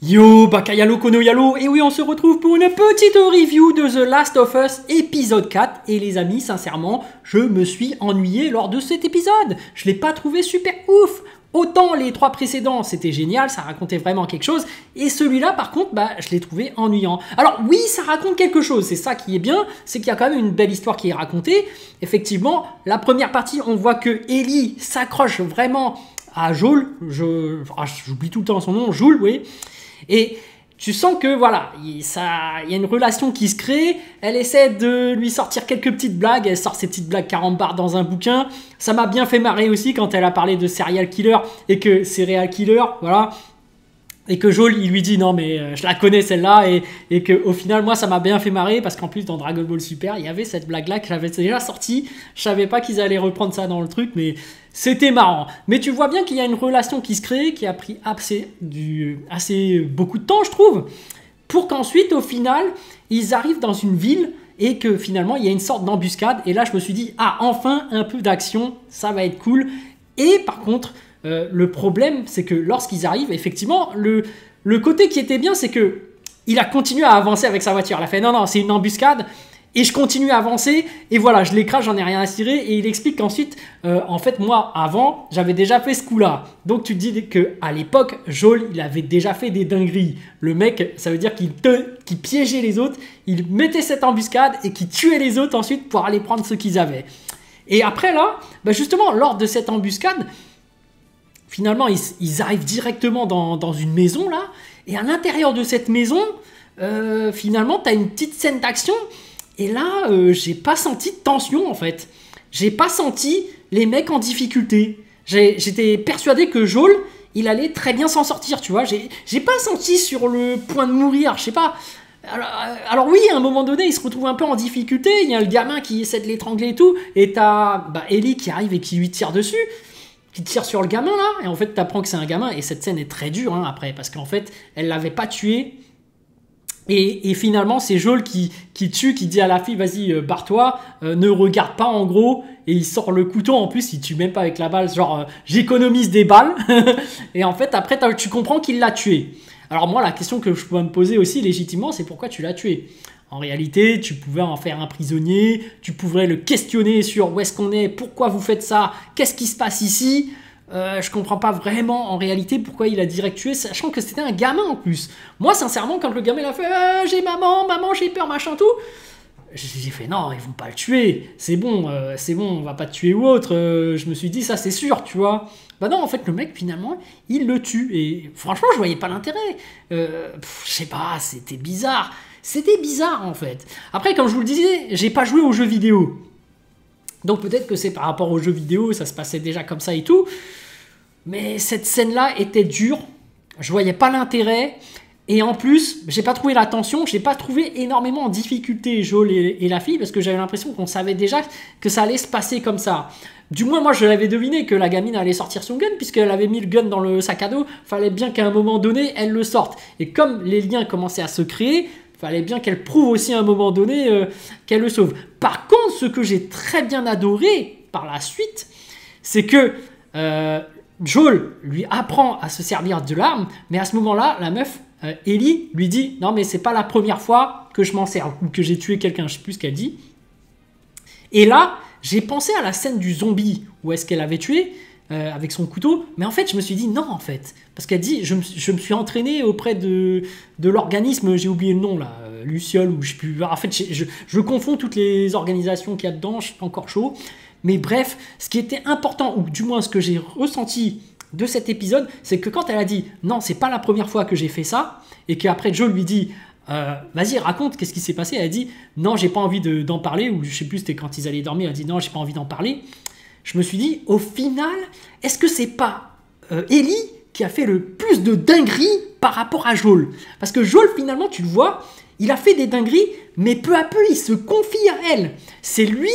Yo, Bakayalo Kono Yalo, et oui, on se retrouve pour une petite review de The Last of Us épisode 4. Et les amis, sincèrement, je me suis ennuyé lors de cet épisode. Je l'ai pas trouvé super ouf. Autant les 3 précédents, c'était génial, ça racontait vraiment quelque chose. Et celui-là, par contre, je l'ai trouvé ennuyant. Alors oui, ça raconte quelque chose, c'est ça qui est bien, c'est qu'il y a quand même une belle histoire qui est racontée. Effectivement, la première partie, on voit que Ellie s'accroche vraiment à Joel. J'oublie tout le temps son nom, Joel, oui. Et tu sens que voilà, il y a une relation qui se crée. Elle essaie de lui sortir quelques petites blagues. Elle sort ses petites blagues carambar dans un bouquin. Ça m'a bien fait marrer aussi quand elle a parlé de serial killer et que serial killer, voilà. Et que Joel, il lui dit non mais je la connais celle-là et que au final moi ça m'a bien fait marrer parce qu'en plus dans Dragon Ball Super il y avait cette blague là que j'avais déjà sortie. Je savais pas qu'ils allaient reprendre ça dans le truc mais c'était marrant. Mais tu vois bien qu'il y a une relation qui se crée qui a pris assez beaucoup de temps je trouve pour qu'ensuite au final ils arrivent dans une ville et que finalement il y a une sorte d'embuscade et là je me suis dit ah enfin un peu d'action ça va être cool. Et par contre le problème, c'est que lorsqu'ils arrivent, effectivement, le côté qui était bien, c'est que il a continué à avancer avec sa voiture. Il a fait non, c'est une embuscade. Et je continue à avancer. Et voilà, je l'écrase, j'en ai rien à cirer. Et il explique qu'ensuite, en fait, moi, avant, j'avais déjà fait ce coup-là. Donc, tu te dis qu'à l'époque, Joel, il avait déjà fait des dingueries. Le mec, ça veut dire qu'il piégeait les autres. Il mettait cette embuscade et qu'il tuait les autres ensuite pour aller prendre ce qu'ils avaient. Et après, là, justement, lors de cette embuscade, finalement, ils arrivent directement dans une maison, là. Et à l'intérieur de cette maison, finalement, tu as une petite scène d'action. Et là, j'ai pas senti de tension, en fait. J'ai pas senti les mecs en difficulté. J'étais persuadé que Joel, il allait très bien s'en sortir, tu vois. J'ai pas senti sur le point de mourir, je sais pas. Alors oui, à un moment donné, il se retrouve un peu en difficulté. Il y a le gamin qui essaie de l'étrangler et tout. Et t'as Ellie qui arrive et qui lui tire dessus. Qui tire sur le gamin là, et en fait t'apprends que c'est un gamin, et cette scène est très dure après, parce qu'en fait elle l'avait pas tué, et finalement c'est Joel qui tue, qui dit à la fille vas-y barre-toi, ne regarde pas en gros, et il sort le couteau, en plus il tue même pas avec la balle, genre j'économise des balles, et en fait après tu comprends qu'il l'a tué. Alors moi la question que je peux me poser aussi légitimement c'est pourquoi tu l'as tué. En réalité, tu pouvais en faire un prisonnier, tu pourrais le questionner sur où est-ce qu'on est, pourquoi vous faites ça, qu'est-ce qui se passe ici. Je comprends pas vraiment en réalité pourquoi il a direct tué, sachant que c'était un gamin en plus. Moi, sincèrement, quand le gamin il a fait j'ai maman, j'ai peur, machin tout, j'ai fait non, ils vont pas le tuer, c'est bon, on va pas te tuer ou autre. Je me suis dit ça, c'est sûr, tu vois. Bah non, en fait, le mec, finalement, il le tue. Et franchement, je voyais pas l'intérêt. Je sais pas, c'était bizarre. C'était bizarre, en fait. Après, comme je vous le disais, j'ai pas joué aux jeux vidéo. Donc peut-être que c'est par rapport aux jeux vidéo, ça se passait déjà comme ça et tout. Mais cette scène-là était dure. Je voyais pas l'intérêt. Et en plus, j'ai pas trouvé la tension, j'ai pas trouvé énormément en difficulté Joel et la fille, parce que j'avais l'impression qu'on savait déjà que ça allait se passer comme ça. Du moins, moi, je l'avais deviné que la gamine allait sortir son gun, puisqu'elle avait mis le gun dans le sac à dos. Fallait bien qu'à un moment donné, elle le sorte. Et comme les liens commençaient à se créer, fallait bien qu'elle prouve aussi à un moment donné qu'elle le sauve. Par contre, ce que j'ai très bien adoré par la suite, c'est que Joel lui apprend à se servir de l'arme, mais à ce moment-là, la meuf, Ellie, lui dit « Non, mais c'est pas la première fois que je m'en sers, ou que j'ai tué quelqu'un, je sais plus ce qu'elle dit. » Et là, j'ai pensé à la scène du zombie, où est-ce qu'elle avait tué, avec son couteau, mais en fait, je me suis dit non, en fait. Parce qu'elle dit, je me suis entraîné auprès de l'organisme, j'ai oublié le nom, là, Luciole, ou je sais plus. En fait, je confonds toutes les organisations qu'il y a dedans, je suis pas encore chaud. Mais bref, ce qui était important, ou du moins ce que j'ai ressenti de cet épisode, c'est que quand elle a dit non, c'est pas la première fois que j'ai fait ça, et qu'après Joel lui dit vas-y raconte qu'est-ce qui s'est passé, elle a dit non, j'ai pas envie d'en parler, ou je sais plus, c'était quand ils allaient dormir, elle a dit non, j'ai pas envie d'en parler. Je me suis dit au final, est-ce que c'est pas Ellie qui a fait le plus de dingueries par rapport à Joel? Parce que Joel, finalement, tu le vois, il a fait des dingueries, mais peu à peu il se confie à elle. C'est lui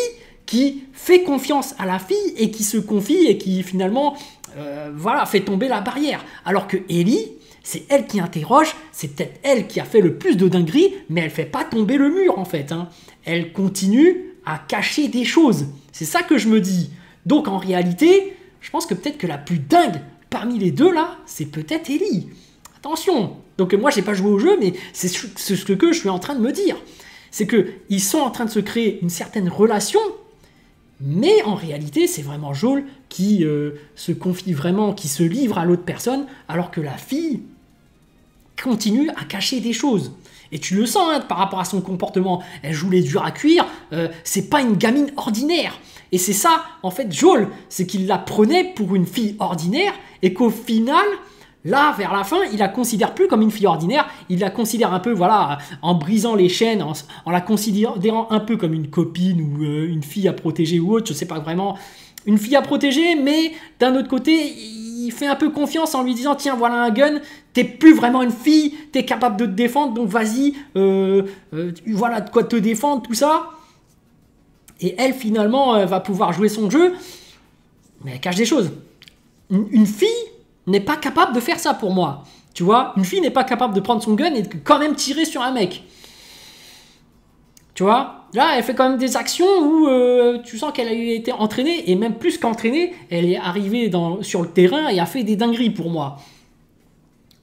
qui fait confiance à la fille et qui se confie et qui finalement voilà, fait tomber la barrière. Alors que Ellie, c'est elle qui interroge, c'est peut-être elle qui a fait le plus de dingueries, mais elle fait pas tomber le mur en fait. Elle continue à cacher des choses. C'est ça que je me dis. Donc en réalité, je pense que peut-être que la plus dingue parmi les deux là, c'est peut-être Ellie. Attention. Donc moi, j'ai pas joué au jeu, mais c'est ce que je suis en train de me dire. C'est qu'ils sont en train de se créer une certaine relation, mais en réalité, c'est vraiment Joel qui se confie vraiment, qui se livre à l'autre personne, alors que la fille continue à cacher des choses. Et tu le sens hein, par rapport à son comportement. Elle joue les durs à cuire, c'est pas une gamine ordinaire. Et c'est ça, en fait, Joel, c'est qu'il la prenait pour une fille ordinaire, et qu'au final... Là, vers la fin, il la considère plus comme une fille ordinaire, il la considère un peu, voilà, en brisant les chaînes, en la considérant un peu comme une copine ou une fille à protéger ou autre, je sais pas vraiment, une fille à protéger, mais d'un autre côté, il fait un peu confiance en lui disant, tiens, voilà un gun, t'es plus vraiment une fille, t'es capable de te défendre, donc vas-y, voilà de quoi te défendre, tout ça. Et elle, finalement, va pouvoir jouer son jeu, mais elle cache des choses. Une fille n'est pas capable de faire ça pour moi. Tu vois, une fille n'est pas capable de prendre son gun et de quand même tirer sur un mec. Tu vois, là, elle fait quand même des actions où tu sens qu'elle a été entraînée, et même plus qu'entraînée, elle est arrivée sur le terrain et a fait des dingueries pour moi.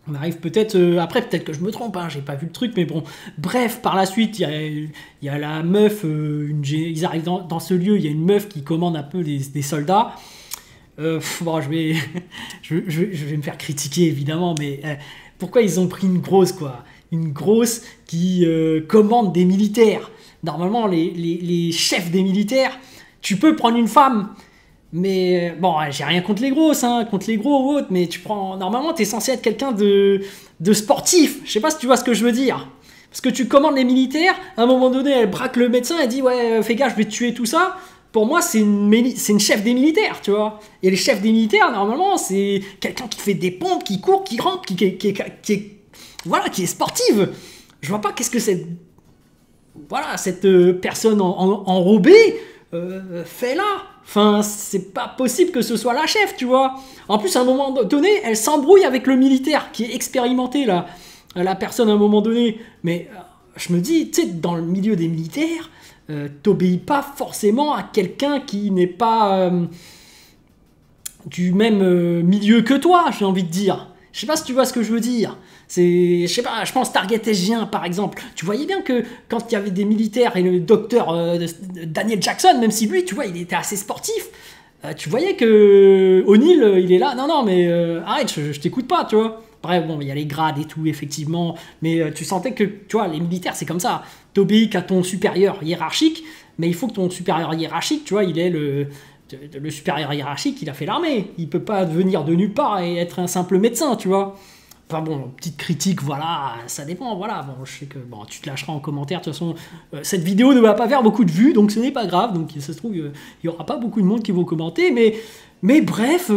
On arrive peut-être, après peut-être que je me trompe, hein, j'ai pas vu le truc, mais bon. Bref, par la suite, il y a la meuf, ils arrivent dans ce lieu, il y a une meuf qui commande un peu des soldats. Bon, je vais me faire critiquer évidemment, mais pourquoi ils ont pris une grosse quoi? Une grosse qui commande des militaires. Normalement, les chefs des militaires, tu peux prendre une femme, mais bon, j'ai rien contre les grosses, hein, contre les gros ou autres, mais normalement, t'es censé être quelqu'un de sportif. Je sais pas si tu vois ce que je veux dire. Parce que tu commandes les militaires, à un moment donné, elle braque le médecin, elle dit ouais, fais gaffe, je vais te tuer, tout ça. Pour moi, c'est une chef des militaires, tu vois. Et les chefs des militaires, normalement, c'est quelqu'un qui fait des pompes, qui court, qui rampe, qui est sportive. Je vois pas qu'est-ce que cette personne enrobée fait là. Enfin, c'est pas possible que ce soit la chef, tu vois. En plus, à un moment donné, elle s'embrouille avec le militaire qui est expérimenté, là. La personne, à un moment donné. Mais je me dis, tu sais, dans le milieu des militaires... t'obéis pas forcément à quelqu'un qui n'est pas du même milieu que toi, j'ai envie de dire. Je sais pas si tu vois ce que je veux dire. Je sais pas, je pense Target SG1 par exemple. Tu voyais bien que quand il y avait des militaires et le docteur Daniel Jackson, même si lui, tu vois, il était assez sportif, tu voyais que O'Neill, il est là, non, mais arrête, je t'écoute pas, tu vois. Bref, bon, il y a les grades et tout, effectivement, mais tu sentais que, tu vois, les militaires, c'est comme ça. T'obéis qu'à ton supérieur hiérarchique, mais il faut que ton supérieur hiérarchique, tu vois, il est le supérieur hiérarchique, il a fait l'armée. Il peut pas venir de nulle part et être un simple médecin, tu vois. Enfin bon, petite critique, voilà, ça dépend, voilà. Bon, je sais que bon, tu te lâcheras en commentaire. De toute façon, cette vidéo ne va pas faire beaucoup de vues, donc ce n'est pas grave. Donc ça se trouve, il n'y aura pas beaucoup de monde qui vont commenter, mais bref...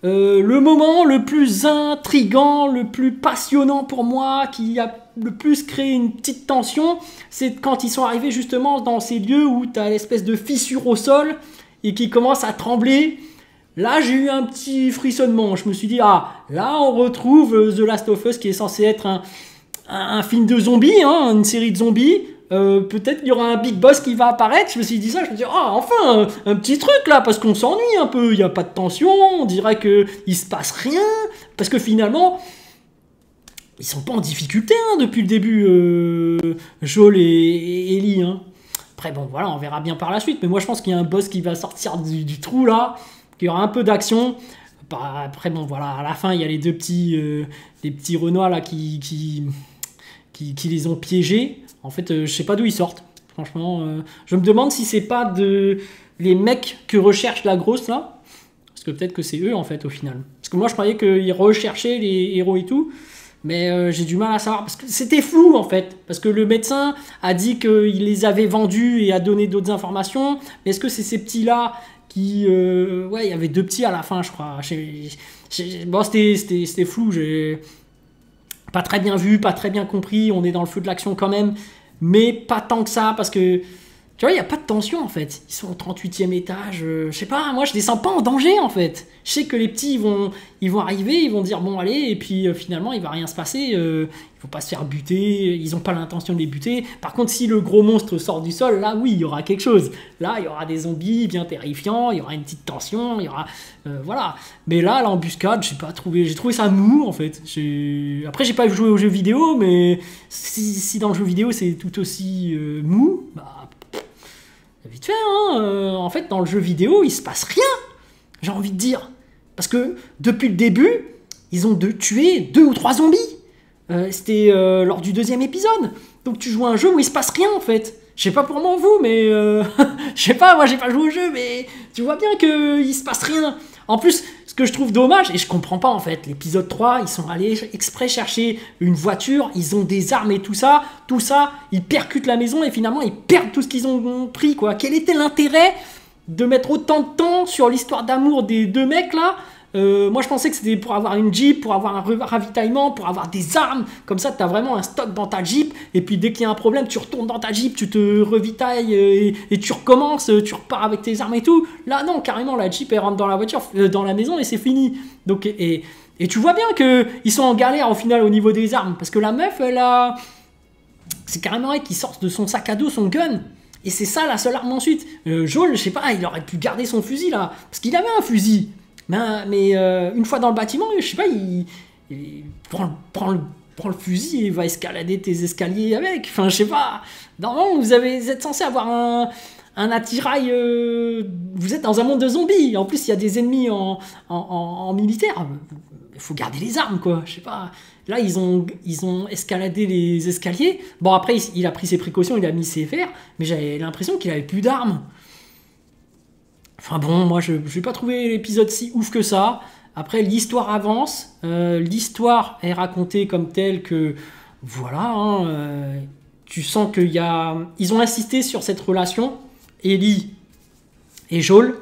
le moment le plus intriguant, le plus passionnant pour moi, qui a le plus créé une petite tension, c'est quand ils sont arrivés justement dans ces lieux où tu as l'espèce de fissure au sol et qui commence à trembler. Là, j'ai eu un petit frissonnement. Je me suis dit, ah, là, on retrouve The Last of Us qui est censé être un film de zombies, hein, une série de zombies. Peut-être qu'il y aura un big boss qui va apparaître. Je me suis dit ça, je me dis enfin un petit truc là, parce qu'on s'ennuie un peu, il n'y a pas de tension, on dirait qu'il se passe rien, parce que finalement ils sont pas en difficulté hein, depuis le début, Joel et Ellie hein. Après bon voilà, on verra bien par la suite, mais moi je pense qu'il y a un boss qui va sortir du trou là, qu'il y aura un peu d'action. Après bon voilà, à la fin il y a les petits Renois là qui les ont piégés. En fait, je sais pas d'où ils sortent. Franchement, je me demande si c'est pas les mecs que recherche la grosse là. Parce que peut-être que c'est eux en fait au final. Parce que moi je croyais qu'ils recherchaient les héros et tout. Mais j'ai du mal à savoir. Parce que c'était flou en fait. Parce que le médecin a dit qu'il les avait vendus et a donné d'autres informations. Mais est-ce que c'est ces petits là qui... ouais, il y avait 2 petits à la fin je crois. Bon, c'était flou. J'ai... Pas très bien vu, pas très bien compris, on est dans le feu de l'action quand même, mais pas tant que ça, parce que Tu vois, il n'y a pas de tension en fait. Ils sont au 38e étage. Je sais pas, moi je les sens pas en danger en fait. Je sais que les petits ils vont arriver, ils vont dire bon allez, et puis finalement il va rien se passer. Ils vont pas se faire buter, ils ont pas l'intention de les buter. Par contre, si le gros monstre sort du sol, là oui, il y aura quelque chose. Là, il y aura des zombies bien terrifiants, il y aura une petite tension, il y aura. Voilà. Mais là, l'embuscade, j'ai trouvé ça mou en fait. Après, j'ai pas joué aux jeux vidéo, mais si dans le jeu vidéo c'est tout aussi mou, bah. Vite fait, hein. En fait, dans le jeu vidéo, il se passe rien, j'ai envie de dire. Parce que depuis le début, ils ont tué 2 ou 3 zombies. C'était lors du 2e épisode. Donc tu joues à un jeu où il se passe rien en fait. Je sais pas pour moi vous, mais je sais pas, moi j'ai pas joué au jeu, mais tu vois bien qu'il se passe rien. En plus, ce que je trouve dommage, et je comprends pas en fait, l'épisode 3, ils sont allés exprès chercher une voiture, ils ont des armes et tout ça, ils percutent la maison et finalement ils perdent tout ce qu'ils ont pris, quoi. Quel était l'intérêt de mettre autant de temps sur l'histoire d'amour des 2 mecs là? Moi je pensais que c'était pour avoir une Jeep, pour avoir un ravitaillement, pour avoir des armes, comme ça tu as vraiment un stock dans ta Jeep, et puis dès qu'il y a un problème tu retournes dans ta Jeep, tu te revitailles et tu recommences, tu repars avec tes armes et tout. Là non, carrément la Jeep elle rentre dans la voiture, dans la maison et c'est fini. Donc, et tu vois bien qu'ils sont en galère au final au niveau des armes, parce que la meuf elle a... C'est carrément elle qui sort de son sac à dos son gun. Et c'est ça la seule arme ensuite. Joel, je sais pas, il aurait pu garder son fusil là, parce qu'il avait un fusil. Mais une fois dans le bâtiment, je sais pas, il prend le fusil et va escalader tes escaliers avec. Enfin, je sais pas. Normalement, vous êtes censé avoir un attirail. Vous êtes dans un monde de zombies. En plus, il y a des ennemis en militaire. Il faut garder les armes, quoi. Je sais pas. Là, ils ont escaladé les escaliers. Bon, après, il a pris ses précautions, il a mis ses fers. Mais j'avais l'impression qu'il avait plus d'armes. Enfin bon, moi je n'ai pas trouvé l'épisode si ouf que ça. Après, l'histoire avance. L'histoire est racontée comme telle que... Voilà, hein, tu sens qu'il y a... Ils ont insisté sur cette relation, Ellie et Joel.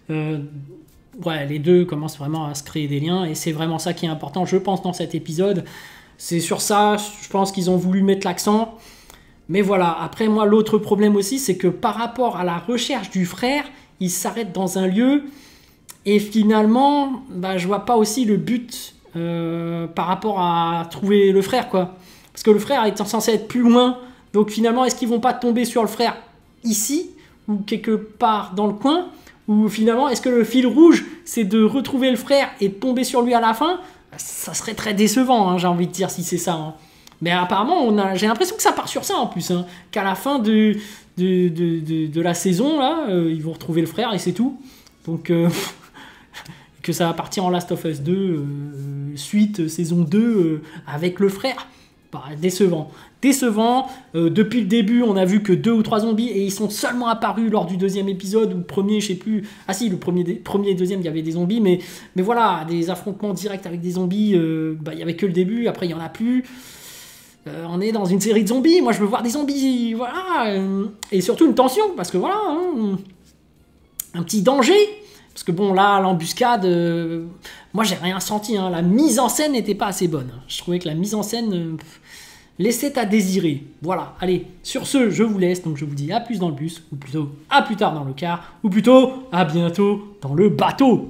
Ouais, les deux commencent vraiment à se créer des liens. Et c'est vraiment ça qui est important, je pense, dans cet épisode. C'est sur ça, je pense qu'ils ont voulu mettre l'accent. Mais voilà, après moi, l'autre problème aussi, c'est que par rapport à la recherche du frère... Il s'arrête dans un lieu et finalement, bah, je vois pas aussi le but par rapport à trouver le frère, quoi. Parce que le frère est censé être plus loin, donc finalement, est-ce qu'ils vont pas tomber sur le frère ici ou quelque part dans le coin, ou finalement, est-ce que le fil rouge, c'est de retrouver le frère et de tomber sur lui à la fin? Ça serait très décevant, hein, j'ai envie de dire, si c'est ça. Hein. Mais apparemment, j'ai l'impression que ça part sur ça en plus, hein, qu'à la fin de la saison, là, ils vont retrouver le frère et c'est tout. Donc, que ça va partir en Last of Us 2, suite saison 2, avec le frère. Bah, décevant. Depuis le début, on a vu que 2 ou 3 zombies et ils sont seulement apparus lors du 2e épisode ou le premier, je sais plus. Ah si, le premier et 2e, il y avait des zombies, mais voilà, des affrontements directs avec des zombies, il y avait que le début, après il y en a plus. On est dans une série de zombies, moi je veux voir des zombies, voilà, et surtout une tension, parce que voilà, hein, un petit danger, parce que bon là, l'embuscade, moi j'ai rien senti, hein, la mise en scène n'était pas assez bonne, je trouvais que la mise en scène laissait à désirer, voilà, allez, sur ce, je vous laisse, donc je vous dis à plus dans le bus, ou plutôt à plus tard dans le car, ou plutôt à bientôt dans le bateau.